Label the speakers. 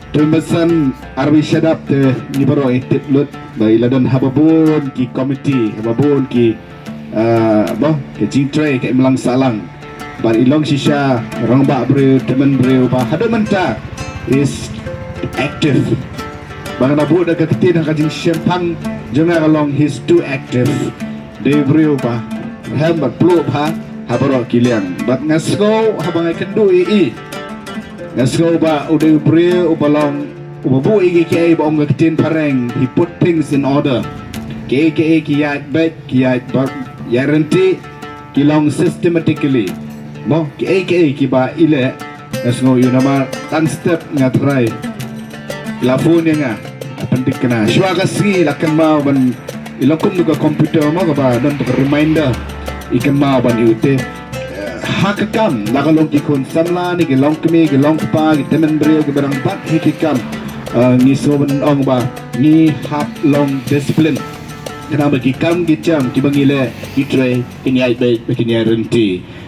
Speaker 1: Tumbasan RB Shadap te ni baru itip lut bai ladan hababun ki komiti hababun ki ke jingtrai ke melang salang bar ilong shisha rong ba bre temen bre ba hada menta is active bang na bu da ka tin ka jing shempang jonga along his too active de bre ba ham ba plu ba habaro kiliang bat ngasko habang kendu i ngasko ba ude bre ubalong ubu igi ke ba ong kitin pareng he put things in order ke kiyat bet kiyat ba guarantee kilong systematically mo ki ba ile ngasko yun nama tan step ngatrai phun nga penting kena shwa kasi lakan mau ban ilong kum ga komputer mo ba don reminder ikan mau ban ute haka kham lakalong ikon samla ni gelong kemi gelong pa temen brio ke barang bat hikikam ni soban ong ba ni hap long discipline kenapa ki kam ki jam ki bangile ki tray ki nyai be ki nyai renti